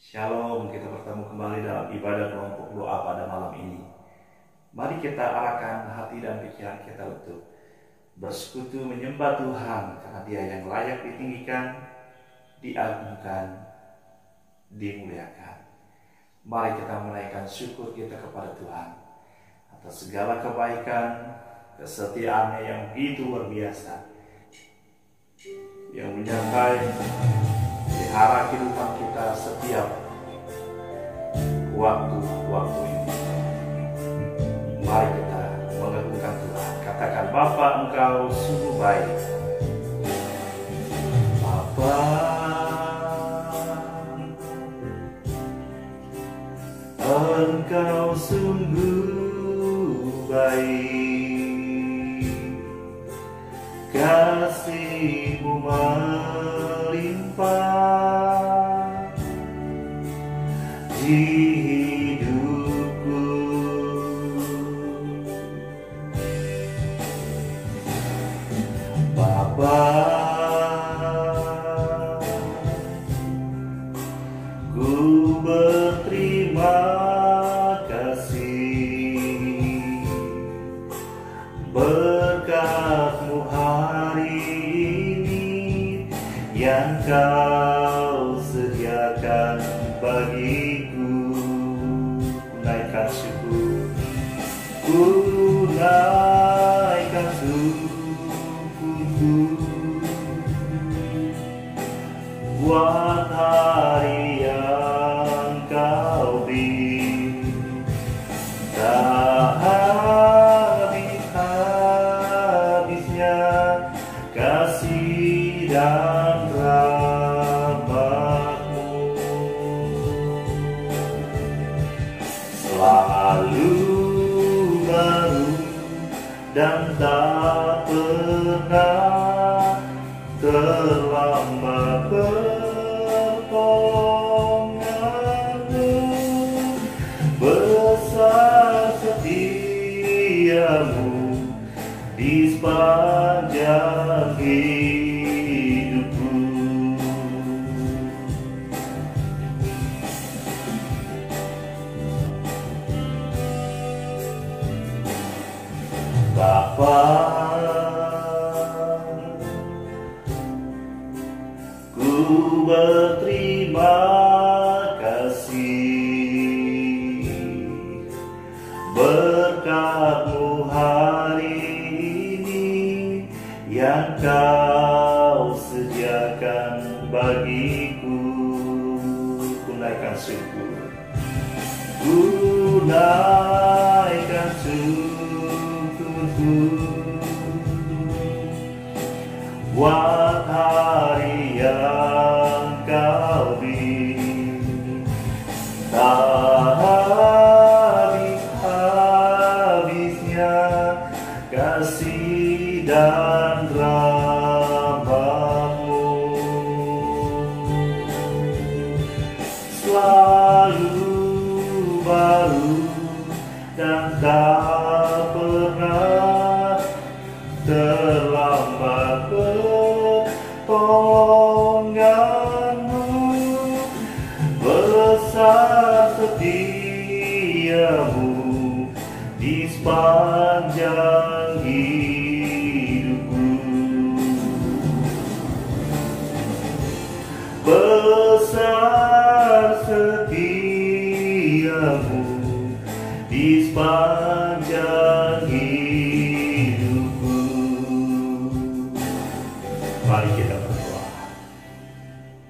Shalom, kita bertemu kembali dalam ibadah kelompok doa pada malam ini. Mari kita arahkan hati dan pikiran kita untuk bersekutu menyembah Tuhan, karena Dia yang layak ditinggikan, diagungkan, dimuliakan. Mari kita menaikkan syukur kita kepada Tuhan atas segala kebaikan, kesetiaannya yang begitu luar biasa, yang menyertai pelihara kehidupan kita setiap waktu-waktu ini. Mari kita mengagungkan Tuhan. Katakan, Bapa, Engkau sungguh baik. Bapa, Engkau sungguh baik. Kasih-Mu melimpah di hidupku. Bapa, ku berterima kasih berkat-Mu hari ini yang Kau sediakan bagiku. Naikkan syukur, ku naikkan syukurku buat hari yang Kau beri. Tak habis-habisnya kasih dan rahmat-Mu, selalu baru dan tak pernah terlambat pertolongan-Mu. Besar setia-Mu di sepanjang hidupku. Bapa, ku berterima kasih berkat-Mu hari ini yang Kau sediakan bagiku. Ku naikkan syukur, ku naikkan syukurku buat hari yang Kau beri. Tak habis-habisnya kasih dan rahmat-Mu, selalu baru dan tak pernah terlambat pertolongan-Mu. Besar setia-Mu di sepanjang hidupku. Besar setia-Mu di sepanjang hidupku. Mari kita berdoa.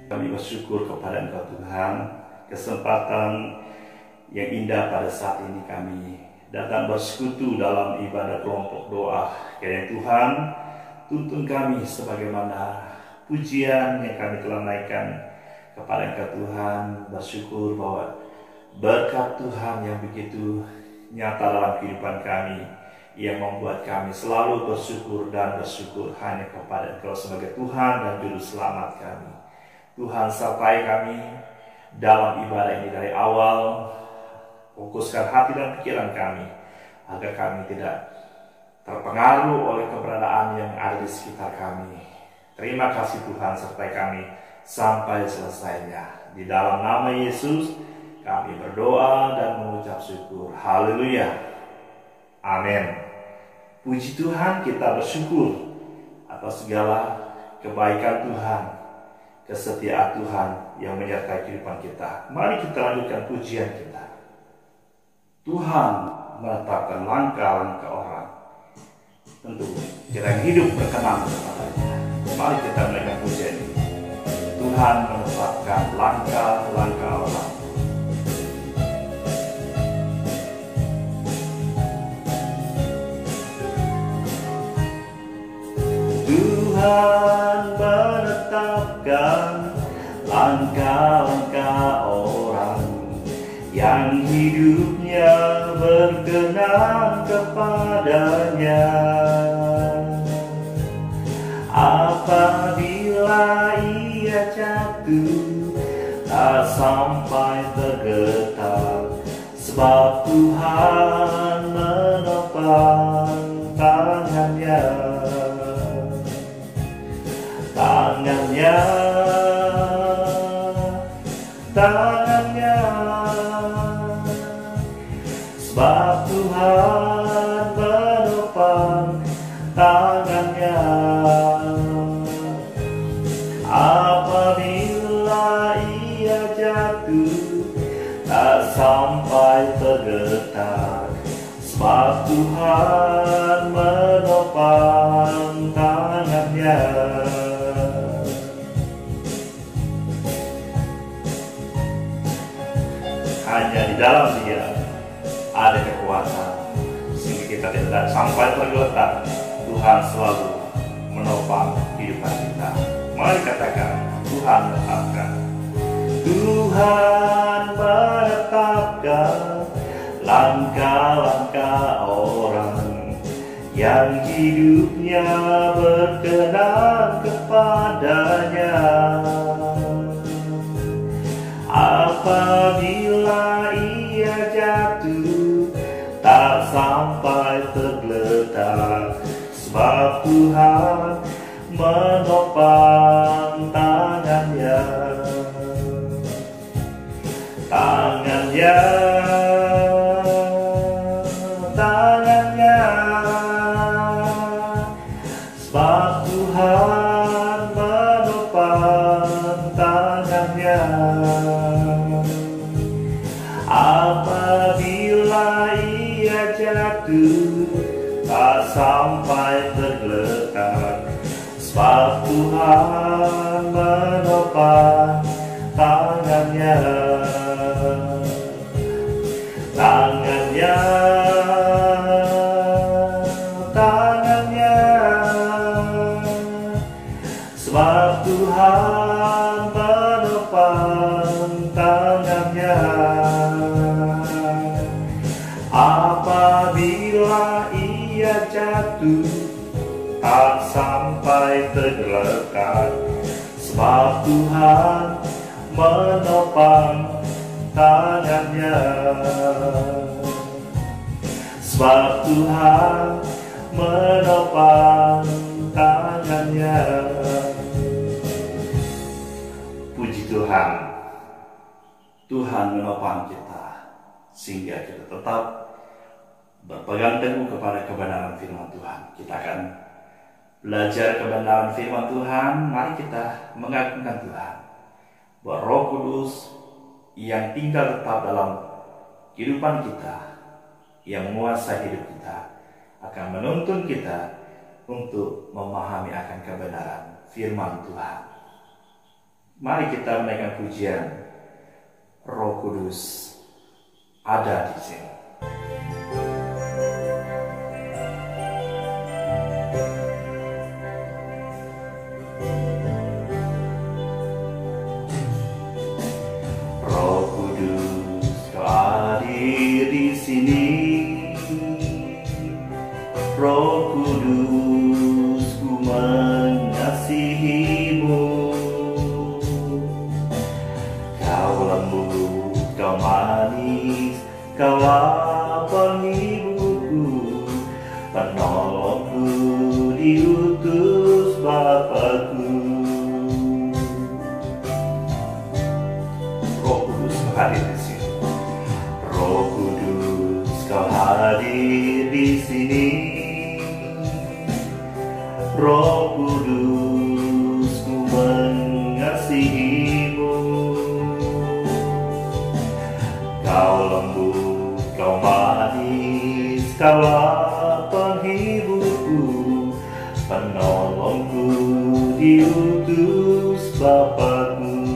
Kami bersyukur kepada Engkau Tuhan, kesempatan yang indah pada saat ini kami datang bersekutu dalam ibadah kelompok doa. Kiranya Tuhan tuntun kami sebagaimana pujian yang kami telah naikkan kepada Engkau Tuhan. Bersyukur bahwa berkat Tuhan yang begitu nyata dalam kehidupan kami, yang membuat kami selalu bersyukur dan bersyukur hanya kepada Engkau sebagai Tuhan dan Juru Selamat kami. Tuhan, sertai kami dalam ibadah ini dari awal. Fokuskan hati dan pikiran kami agar kami tidak terpengaruh oleh keberadaan yang ada di sekitar kami. Terima kasih Tuhan, sertai kami sampai selesainya. Di dalam nama Yesus kami berdoa dan mengucap syukur. Haleluya. Amin. Puji Tuhan, kita bersyukur atas segala kebaikan Tuhan, kesetiaan Tuhan yang menyertai kehidupan kita. Mari kita lanjutkan pujian kita. Tuhan menetapkan langkah-langkah orang, tentu kita hidup berkenan kepadanya. Mari kita menaikkan pujian ini. Tuhan menetapkan langkah-langkah orang. Tuhan menetapkan langkah-langkah orang yang hidupnya berkenan kepadanya. Apabila ia jatuh, tak sampai tergetar, sebab Tuhan menopang tangannya. Tangannya, tangannya, sebab Tuhan menopang tangannya. Apabila ia jatuh, tak sampai tergetar, sebab Tuhan menopang tangannya. Hanya di dalam Dia ada kekuatan, sehingga kita tidak sampai tergeletak. Tuhan selalu menopang kehidupan kita. Mari katakan, Tuhan menetapkan. Tuhan menetapkan langkah-langkah orang yang hidupnya berkenan kepadanya. Apabila ia jatuh, tak sampai tergeletak, sebab Tuhan menopang tangannya. Tangannya, tangannya, sebab Tuhan menopang tangannya. Apabila ia jatuh, tak sampai tergeletak, sebab Tuhan menopang tangannya. Tangannya, tangannya, sebab Tuhan menopang tangannya. Apabila ia jatuh, tak sampai tergeletak, sebab Tuhan menopang tangannya. Sebab Tuhan menopang tangannya. Puji Tuhan, Tuhan menopang kita sehingga kita tetap berpegang teguh kepada kebenaran firman Tuhan. Kita akan belajar kebenaran firman Tuhan. Mari kita mengagungkan Tuhan, bahwa Roh Kudus yang tinggal tetap dalam kehidupan kita, yang menguasai hidup kita, akan menuntun kita untuk memahami akan kebenaran firman Tuhan. Mari kita menaikkan pujian, Roh Kudus ada di sini. Roh Kudus, Kau hadir di sini. Roh Kudus, ku mengasihi-Mu. Kau lembut, Kau manis, Kau penghiburku, penolongku, diutus Bapa-Ku. hadir di sini. Roh Kudus, Kau hadir di sini. Roh Kudus, ku mengasihi-Mu. Kau lembut, Kau manis, Kaulah penghiburku, penolongku, diutus Bapa-Ku.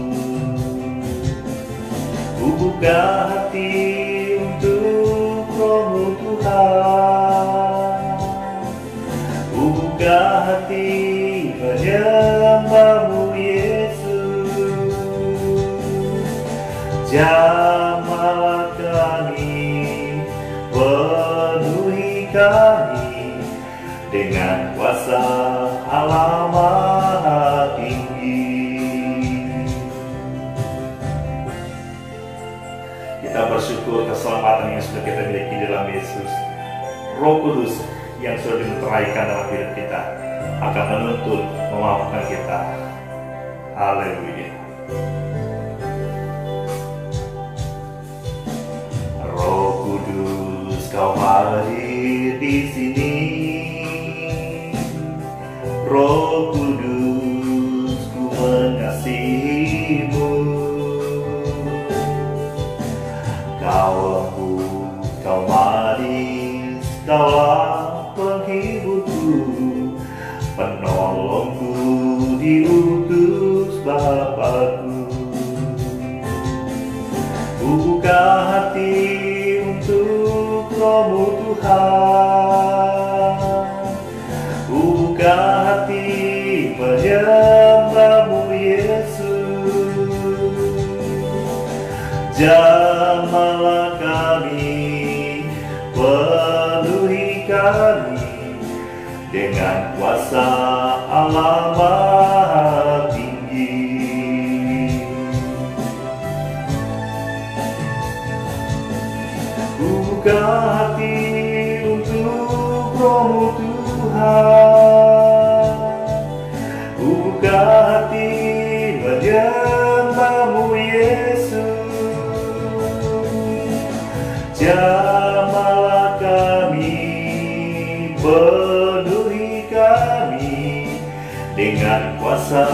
Ku buka hati untuk Roh-Mu Tuhan. Ku buka hati menyembah-Mu Yesus. Jamahlah kami, penuhi kami dengan kuasa Allah Maha Tinggi. Kita bersyukur keselamatan yang sudah kita miliki dalam Yesus. Roh Kudus yang sudah dimeteraikan dalam hidup kita akan menuntun, memampukan kita. Haleluya. Roh Kudus, Kau hadir di sini. Roh Kudus, ku mengasihi-Mu. Kau lembut, Kau manis, Kaulah penghiburku, penolongku, diutus Bapa-Ku. Ku buka hati untuk Roh-Mu Tuhan. Ku buka hati menyembah-Mu Yesus. Jamahlah kami, penuhi kami dengan kuasa Allah Maha Tinggi. Ku buka hati untuk Roh-Mu Tuhan. Ku buka hati menyembah-Mu Yesus. Jamahlah kami, penuhi kami dengan kuasa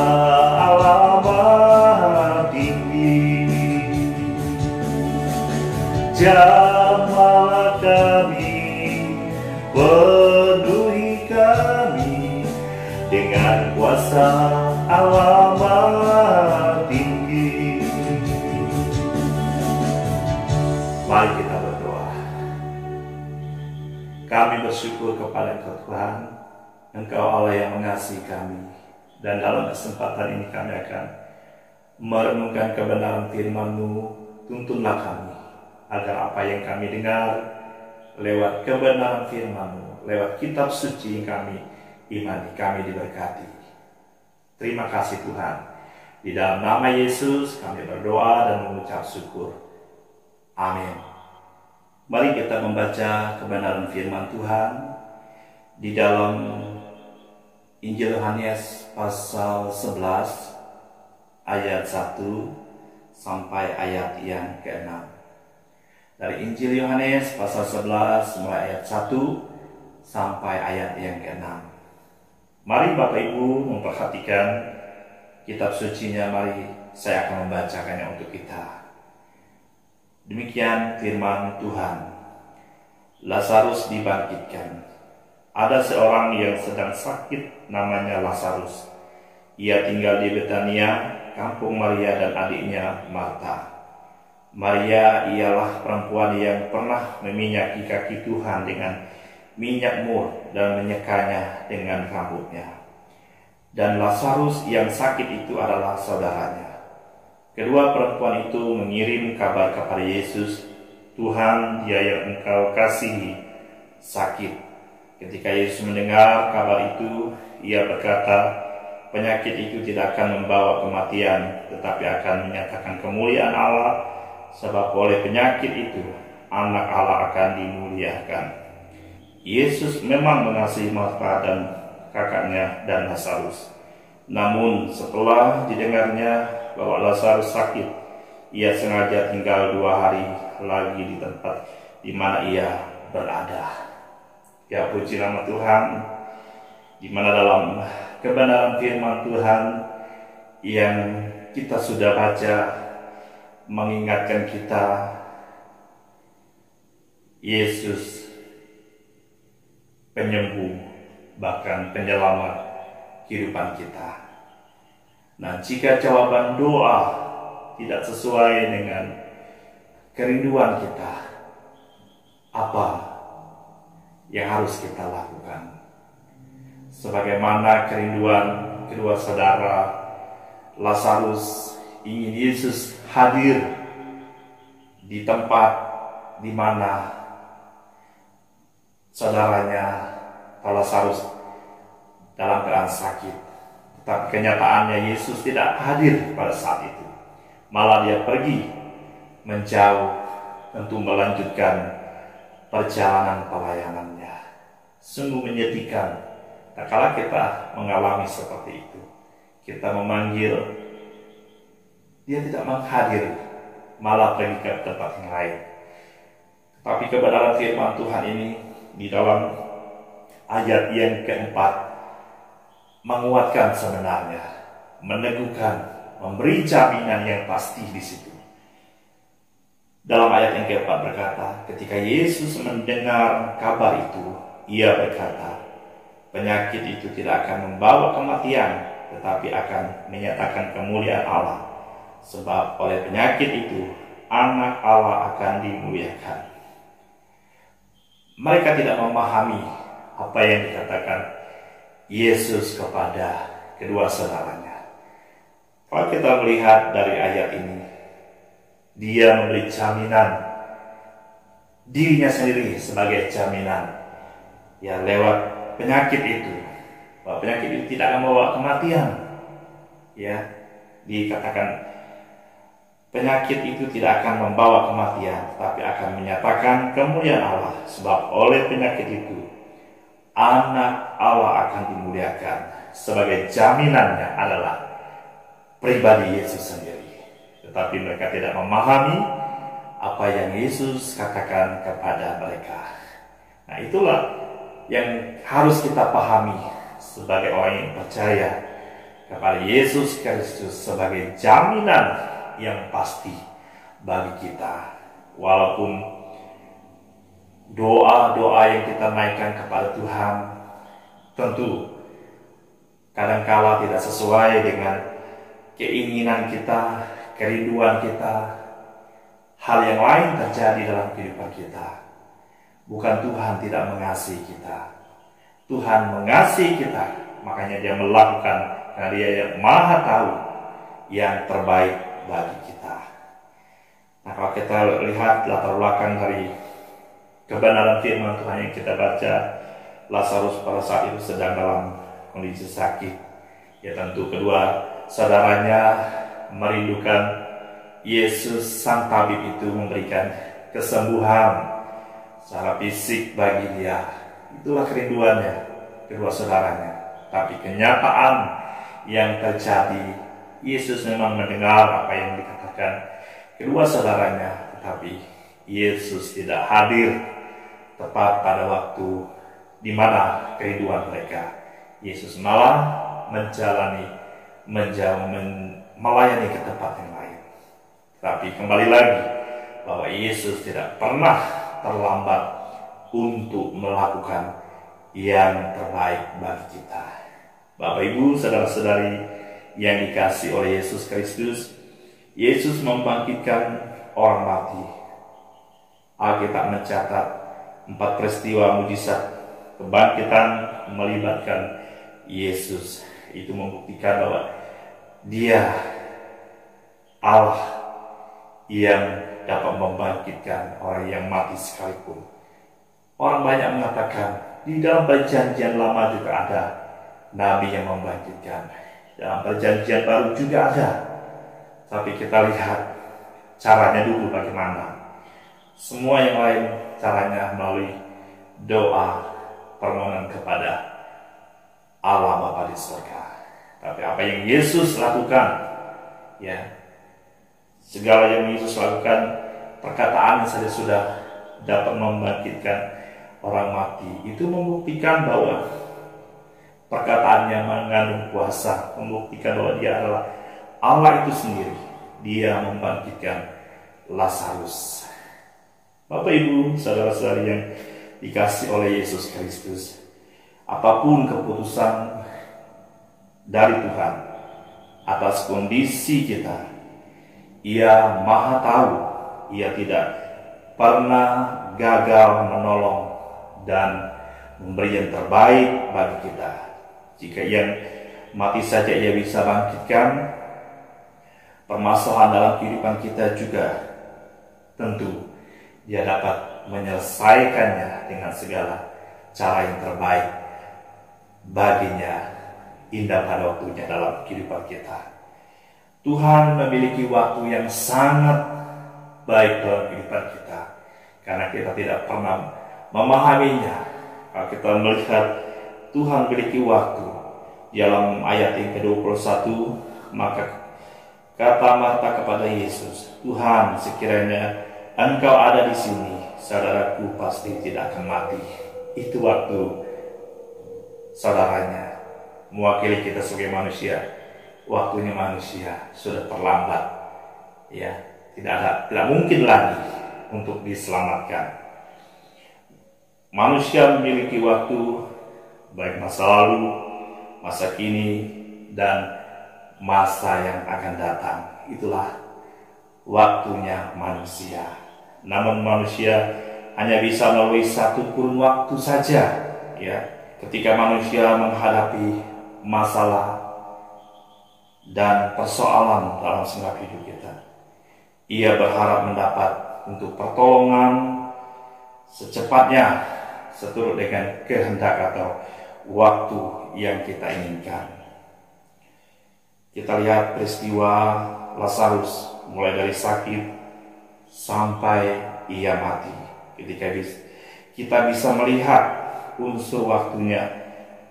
Allah Maha Tinggi. Jamahlah kami, penuhi kami dengan kuasa Allah Maha Tinggi. Mari kita berdoa. Kami bersyukur kepada Engkau Tuhan, Engkau Allah yang mengasihi kami. Dan dalam kesempatan ini kami akan merenungkan kebenaran firman-Mu. Tuntunlah kami, agar apa yang kami dengar lewat kebenaran firman-Mu, lewat kitab suci yang kami imani, kami diberkati. Terima kasih Tuhan. Di dalam nama Yesus kami berdoa dan mengucap syukur. Amin. Mari kita membaca kebenaran firman Tuhan di dalam Injil Yohanes pasal 11 ayat 1 sampai ayat yang ke-6. Dari Injil Yohanes pasal 11 mulai ayat 1 sampai ayat yang ke-6. Mari Bapak Ibu memperhatikan kitab sucinya. Mari saya akan membacakannya untuk kita. Demikian firman Tuhan. Lazarus dibangkitkan. Ada seorang yang sedang sakit, namanya Lazarus. Ia tinggal di Betania, kampung Maria dan adiknya Marta. Maria ialah perempuan yang pernah meminyaki kaki Tuhan dengan minyak mur dan menyekanya dengan rambutnya. Dan Lazarus yang sakit itu adalah saudaranya. Kedua perempuan itu mengirim kabar kepada Yesus, "Tuhan, dia yang Engkau kasihi sakit." Ketika Yesus mendengar kabar itu, ia berkata, "Penyakit itu tidak akan membawa kematian, tetapi akan menyatakan kemuliaan Allah, sebab oleh penyakit itu anak Allah akan dimuliakan." Yesus memang mengasihi Marta dan kakaknya dan Lazarus. Namun setelah didengarnya bahwa Lazarus sakit, ia sengaja tinggal 2 hari lagi di tempat di mana ia berada. Ya, puji nama Tuhan, di mana dalam kebenaran firman Tuhan yang kita sudah baca mengingatkan kita, Yesus penyembuh, bahkan penyelamat kehidupan kita. Nah, jika jawaban doa tidak sesuai dengan kerinduan kita, apa yang harus kita lakukan? Sebagaimana kerinduan kedua saudara Lazarus ingin Yesus hadir di tempat di mana saudaranya Lazarus dalam keadaan sakit, tetapi kenyataannya Yesus tidak hadir pada saat itu. Malah dia pergi menjauh untuk melanjutkan perjalanan pelayanannya. Sungguh menyedihkan tak kala kita mengalami seperti itu. Kita memanggil, dia tidak menghadir, malah pergi ke tempat yang lain. Tapi kebenaran firman Tuhan ini di dalam ayat yang keempat menguatkan sebenarnya, meneguhkan, memberi jaminan yang pasti di situ. Dalam ayat yang keempat berkata, ketika Yesus mendengar kabar itu, ia berkata, penyakit itu tidak akan membawa kematian, tetapi akan menyatakan kemuliaan Allah. Sebab oleh penyakit itu, anak Allah akan dimuliakan. Mereka tidak memahami apa yang dikatakan Yesus kepada kedua saudaranya. Kalau kita melihat dari ayat ini, dia memberi jaminan dirinya sendiri sebagai jaminan, ya, lewat penyakit itu, bahwa penyakit itu tidak akan membawa kematian. Ya, dikatakan penyakit itu tidak akan membawa kematian, tetapi akan menyatakan kemuliaan Allah. Sebab oleh penyakit itu, anak Allah akan dimuliakan. Sebagai jaminannya adalah pribadi Yesus sendiri. Tetapi mereka tidak memahami apa yang Yesus katakan kepada mereka. Nah, itulah yang harus kita pahami sebagai orang yang percaya kepada Yesus Kristus sebagai jaminan yang pasti bagi kita. Walaupun doa-doa yang kita naikkan kepada Tuhan tentu kadangkala tidak sesuai dengan keinginan kita, kerinduan kita. Hal yang lain terjadi dalam kehidupan kita. Bukan Tuhan tidak mengasihi kita. Tuhan mengasihi kita, makanya dia melakukan, karena dia yang maha tahu yang terbaik bagi kita. Nah, kalau kita lihat latar belakang dari kebenaran firman Tuhan yang kita baca, Lazarus pada saat itu sedang dalam kondisi sakit. Ya, tentu kedua saudaranya merindukan Yesus sang tabib itu memberikan kesembuhan secara fisik bagi dia. Itulah kerinduannya kedua saudaranya. Tapi kenyataan yang terjadi, Yesus memang mendengar apa yang dikatakan kedua saudaranya, tetapi Yesus tidak hadir tepat pada waktu di mana kerinduan mereka. Yesus malah melayani ke tempat yang lain. Tapi kembali lagi bahwa Yesus tidak pernah terlambat untuk melakukan yang terbaik bagi kita. Bapak, Ibu, saudara-saudari yang dikasihi oleh Yesus Kristus, Yesus membangkitkan orang mati. Alkitab mencatat 4 peristiwa mujizat kebangkitan melibatkan Yesus. Itu membuktikan bahwa Dia Allah yang dapat membangkitkan orang yang mati sekalipun. Orang banyak mengatakan di dalam perjanjian lama juga ada nabi yang membangkitkan, dalam perjanjian baru juga ada. Tapi kita lihat caranya dulu bagaimana. Semua yang lain caranya melalui doa, permohonan kepada Allah Bapa di surga. Tapi apa yang Yesus lakukan, ya, Segala yang Yesus lakukan, perkataan saja sudah dapat membangkitkan orang mati. Itu membuktikan bahwa perkataannya mengandung kuasa, membuktikan bahwa dia adalah Allah itu sendiri. Dia membangkitkan Lazarus. Bapak Ibu, saudara-saudari yang dikasih oleh Yesus Kristus, apapun keputusan dari Tuhan atas kondisi kita, Ia Maha tahu. Ia tidak pernah gagal menolong dan memberi yang terbaik bagi kita. Jika yang mati saja Ia bisa bangkitkan, permasalahan dalam kehidupan kita juga tentu Dia dapat menyelesaikannya dengan segala cara yang terbaik baginya, indah pada waktunya dalam kehidupan kita. Tuhan memiliki waktu yang sangat baik dalam kehidupan kita, karena kita tidak pernah memahaminya. Kalau kita melihat Tuhan memiliki waktu, dalam ayat yang ke-21, maka kata Marta kepada Yesus, "Tuhan, sekiranya Engkau ada di sini, saudaraku pasti tidak akan mati." Itu waktu saudaranya mewakili kita sebagai manusia. Waktunya manusia sudah terlambat, ya, tidak mungkin lagi untuk diselamatkan. Manusia memiliki waktu, baik masa lalu, masa kini, dan masa yang akan datang. Itulah waktunya manusia. Namun manusia hanya bisa melalui satu kurun waktu saja, ya. Ketika manusia menghadapi masalah dan persoalan dalam sengkap hidup kita, ia berharap mendapat untuk pertolongan secepatnya, seturut dengan kehendak atau waktu yang kita inginkan. Kita lihat peristiwa Lazarus, mulai dari sakit sampai ia mati. Ketika kita bisa melihat unsur waktunya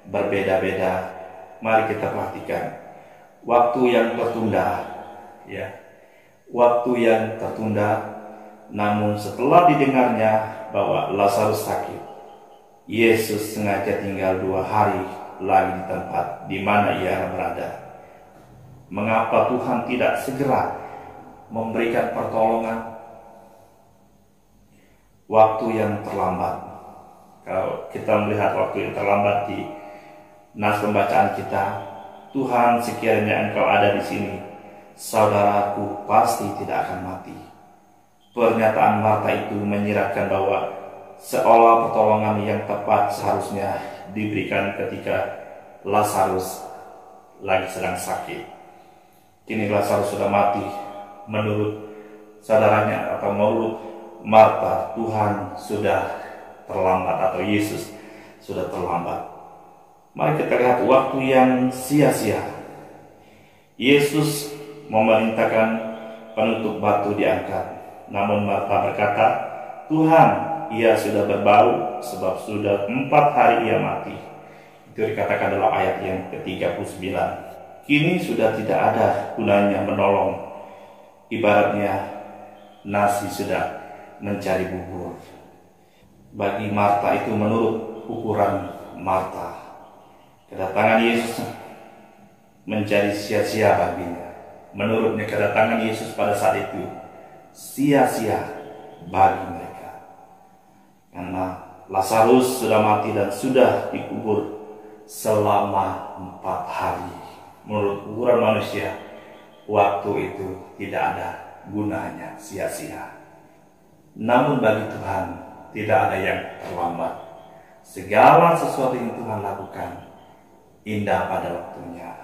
berbeda-beda, mari kita perhatikan waktu yang tertunda, ya, waktu yang tertunda. Namun setelah didengarnya bahwa Lazarus sakit, Yesus sengaja tinggal 2 hari lagi di tempat di mana ia berada. Mengapa Tuhan tidak segera memberikan pertolongan? Waktu yang terlambat. Kalau kita melihat waktu yang terlambat di nas pembacaan kita, "Tuhan, sekiranya Engkau ada di sini, saudaraku pasti tidak akan mati." Pernyataan Marta itu menyiratkan bahwa seolah pertolongan yang tepat seharusnya diberikan ketika Lazarus lagi sedang sakit. Kini Lazarus sudah mati. Menurut saudaranya atau menurut Marta, Tuhan sudah terlambat atau Yesus sudah terlambat. Mari kita lihat waktu yang sia-sia. Yesus memerintahkan penutup batu diangkat. Namun Marta berkata, "Tuhan, ia sudah berbau sebab sudah 4 hari ia mati." Itu dikatakan dalam ayat yang ke-39. Kini sudah tidak ada gunanya menolong. Ibaratnya nasi sudah mencari bubur. Bagi Marta itu menurut ukuran Marta, kedatangan Yesus menjadi sia-sia baginya. Menurutnya kedatangan Yesus pada saat itu sia-sia bagi mereka. Karena Lazarus sudah mati dan sudah dikubur selama 4 hari. Menurut ukuran manusia, waktu itu tidak ada gunanya, sia-sia. Namun bagi Tuhan tidak ada yang terlambat. Segala sesuatu yang Tuhan lakukan indah pada waktunya.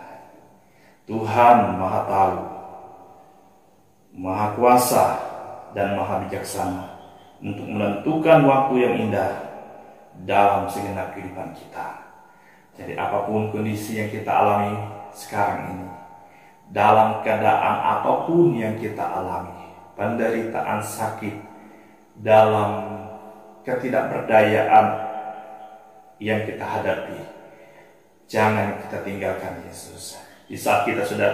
Tuhan Maha tahu, Maha kuasa, dan Maha bijaksana untuk menentukan waktu yang indah dalam segenap kehidupan kita. Jadi apapun kondisi yang kita alami sekarang ini, dalam keadaan apapun yang kita alami, penderitaan, sakit, dalam ketidakberdayaan yang kita hadapi, jangan kita tinggalkan Yesus. Di saat kita sudah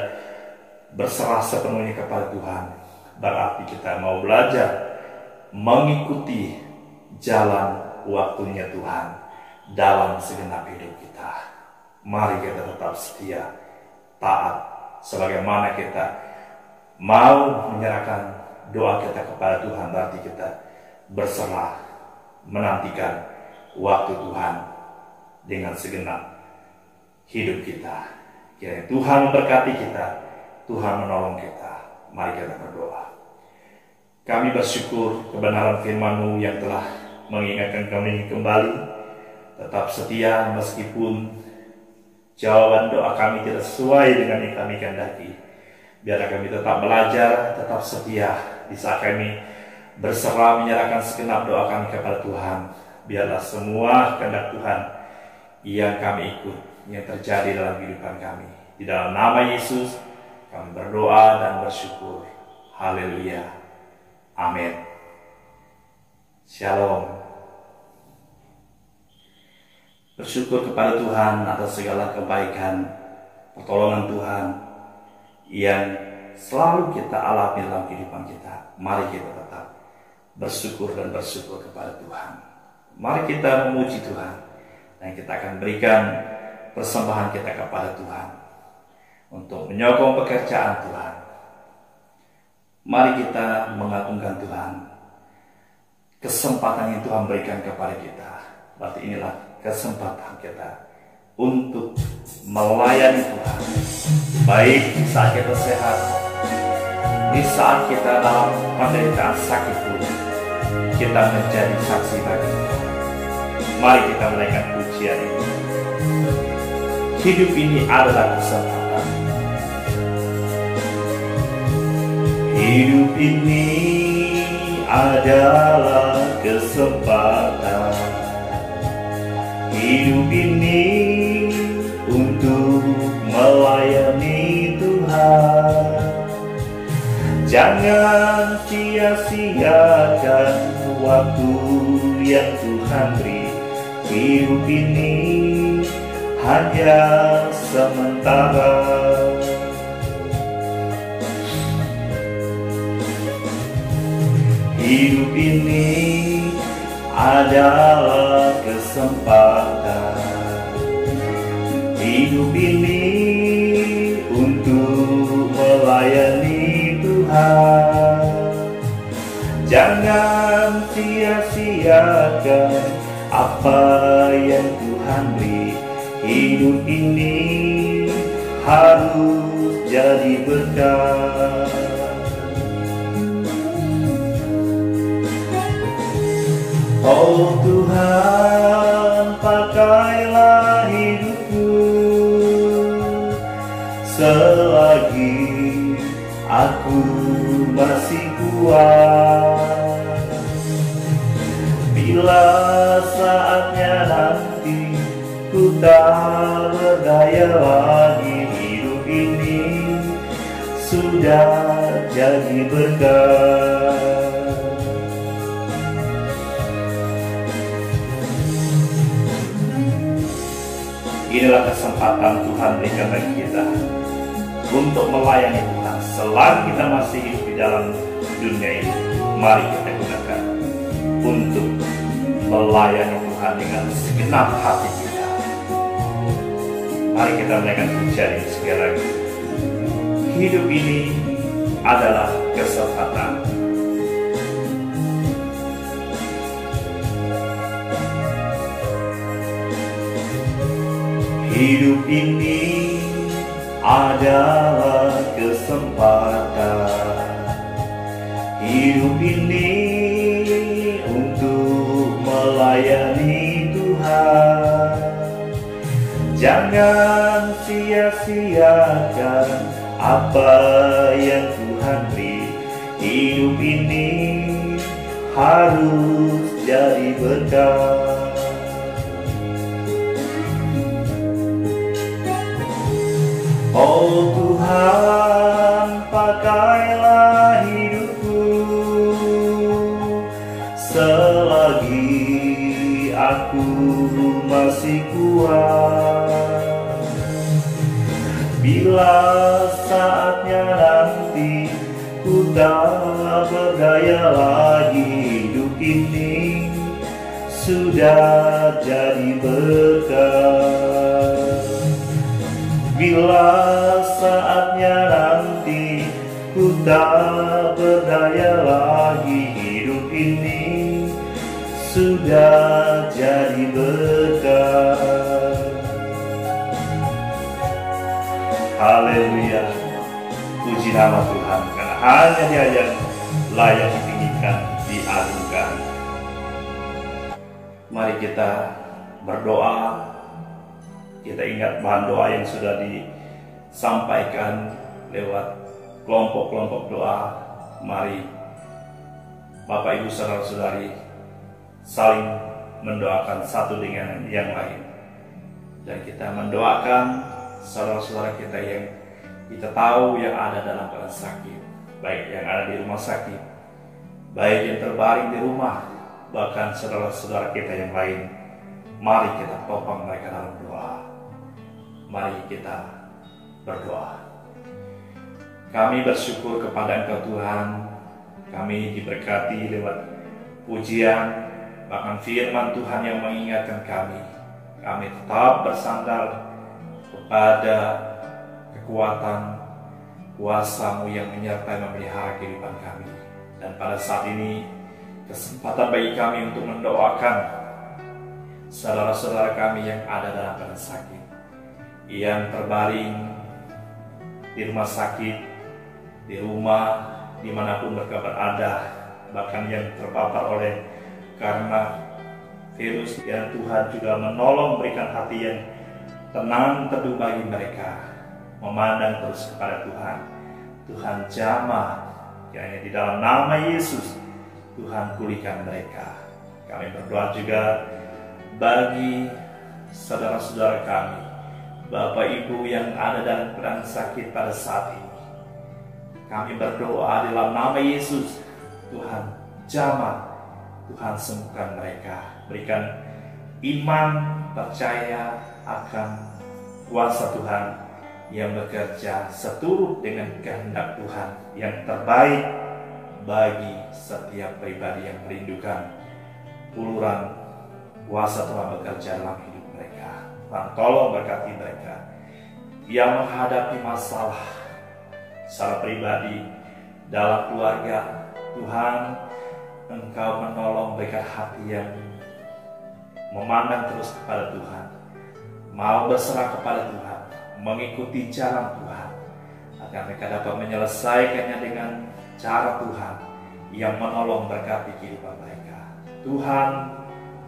berserah sepenuhnya kepada Tuhan, berarti kita mau belajar mengikuti jalan waktunya Tuhan dalam segenap hidup kita. Mari kita tetap setia, taat, sebagaimana kita mau menyerahkan doa kita kepada Tuhan, berarti kita berserah menantikan waktu Tuhan dengan segenap hidup kita. Kiranya Tuhan memberkati kita, Tuhan menolong kita. Mari kita berdoa. Kami bersyukur kebenaran firman-Mu yang telah mengingatkan kami kembali tetap setia meskipun jawaban doa kami tidak sesuai dengan yang kami kehendaki. Biarlah kami tetap belajar, tetap setia di saat kami berserah menyerahkan segenap doa kami kepada Tuhan. Biarlah semua kehendak Tuhan yang kami ikut, yang terjadi dalam kehidupan kami. Di dalam nama Yesus kami berdoa dan bersyukur. Haleluya. Amin. Shalom. Bersyukur kepada Tuhan atas segala kebaikan, pertolongan Tuhan yang selalu kita alami dalam kehidupan kita. Mari kita tetap bersyukur dan bersyukur kepada Tuhan. Mari kita memuji Tuhan, dan kita akan berikan persembahan kita kepada Tuhan untuk menyokong pekerjaan Tuhan. Mari kita mengagungkan Tuhan, kesempatan yang Tuhan berikan kepada kita. Berarti inilah kesempatan kita untuk melayani Tuhan, baik di saat kita sehat, di saat kita dalam penderitaan sakit pun, kita menjadi saksi bagi Tuhan. Mari kita menaikkan pujian ini. Hidup ini adalah kesempatan. Hidup ini adalah kesempatan. Hidup ini untuk melayani Tuhan. Jangan sia-siakan waktu yang Tuhan beri. Hidup ini hanya sementara. Hidup ini adalah kesempatan. Hidup ini untuk melayani Tuhan. Jangan sia-siakan apa yang Tuhan beri. Hidup ini harus jadi berkat. Oh Tuhan, pakailah hidupku selagi aku masih kuat. Bila saatnya nanti ku tak berdaya lagi, hidup ini sudah jadi berkat. Inilah kesempatan Tuhan berikan bagi kita untuk melayani Tuhan selagi kita masih hidup di dalam dunia ini. Mari kita gunakan untuk melayani Tuhan dengan segenap hati kita. Mari kita menaikkan pujian ini sekali lagi. Hidup ini adalah kesempatan. Hidup ini adalah kesempatan. Hidup ini untuk melayani Tuhan. Jangan sia-siakan apa yang Tuhan beri. Hidup ini harus jadi berkat. Oh Tuhan, pakailah hidupku selagi aku masih kuat. Bila saatnya nanti ku tak berdaya lagi. Hidup ini sudah jadi berkat. Bila saatnya nanti ku tak berdaya lagi, hidup ini sudah jadi berkat. Haleluya, puji nama Tuhan, karena hanya Dia yang layak ditinggikan, diagungkan. Mari kita berdoa. Kita ingat bahan doa yang sudah disampaikan lewat kelompok-kelompok doa. Mari Bapak Ibu saudara-saudari saling mendoakan satu dengan yang lain, dan kita mendoakan saudara-saudara kita yang kita tahu yang ada dalam keadaan sakit, baik yang ada di rumah sakit, baik yang terbaring di rumah, bahkan saudara-saudara kita yang lain. Mari kita topang mereka dalam doa. Mari kita berdoa. Kami bersyukur kepada Engkau Tuhan. Kami diberkati lewat pujian, bahkan firman Tuhan yang mengingatkan kami. Kami tetap bersandar kepada kekuatan kuasa-Mu yang menyertai memelihara kehidupan kami. Dan pada saat ini kesempatan bagi kami untuk mendoakan saudara-saudara kami yang ada dalam keadaan sakit, yang terbaring di rumah sakit, di rumah, dimanapun mereka berada, bahkan yang terpapar oleh karena virus. Dan Tuhan juga menolong, berikan hati yang tenang, teduh bagi mereka, memandang terus kepada Tuhan. Tuhan jamah, kiranya di dalam nama Yesus Tuhan pulihkan mereka. Kami berdoa juga bagi saudara-saudara kami, Bapak Ibu yang ada dalam keadaan sakit pada saat ini. Kami berdoa dalam nama Yesus, Tuhan jamah, Tuhan sembuhkan mereka. Berikan iman, percaya akan kuasa Tuhan yang bekerja seturut dengan kehendak Tuhan yang terbaik bagi setiap pribadi yang merindukan uluran kuasa Tuhan bekerja dalam hidup mereka. Tuhan tolong berkati mereka yang menghadapi masalah secara pribadi dalam keluarga. Tuhan, Engkau menolong, berikan hati yang memandang terus kepada Tuhan, mau berserah kepada Tuhan, mengikuti jalan Tuhan, agar mereka dapat menyelesaikannya dengan cara Tuhan yang menolong, berkati kehidupan mereka. Tuhan,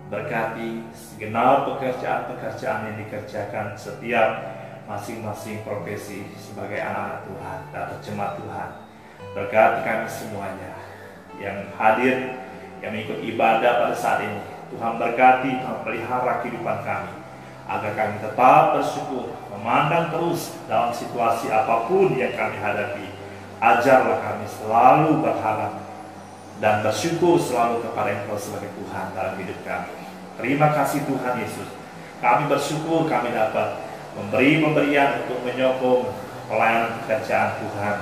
berkati segenap pekerjaan-pekerjaan yang dikerjakan setiap masing-masing profesi sebagai anak-anak Tuhan dan jemaat Tuhan. Berkati kami semuanya yang hadir, yang mengikut ibadah pada saat ini. Tuhan berkati, Tuhan pelihara kehidupan kami, agar kami tetap bersyukur, memandang terus dalam situasi apapun yang kami hadapi. Ajarlah kami selalu berharap dan bersyukur selalu kepada Engkau sebagai Tuhan dalam hidup kami. Terima kasih Tuhan Yesus. Kami bersyukur kami dapat memberi pemberian untuk menyokong pelayanan pekerjaan Tuhan.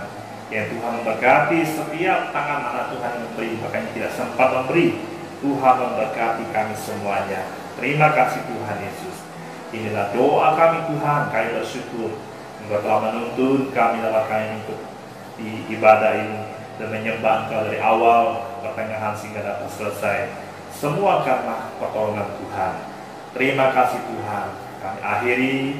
Yang Tuhan memberkati setiap tangan anak Tuhan yang memberi, makanya tidak sempat memberi. Tuhan memberkati kami semuanya. Terima kasih Tuhan Yesus. Inilah doa kami Tuhan. Kami bersyukur Engkau telah menuntun kami dalam kami untuk di ibadah ini dan menyembah Engkau dari awal, pertengahan hingga dapat selesai. Semua karena pertolongan Tuhan. Terima kasih Tuhan. Kami akhiri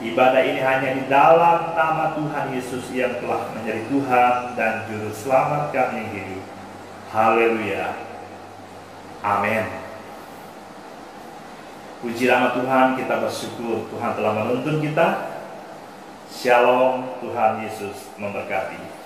ibadah ini hanya di dalam nama Tuhan Yesus yang telah menjadi Tuhan dan Juru Selamat kami yang hidup. Haleluya. Amin. Puji nama Tuhan, kita bersyukur Tuhan telah menuntun kita. Shalom, Tuhan Yesus memberkati.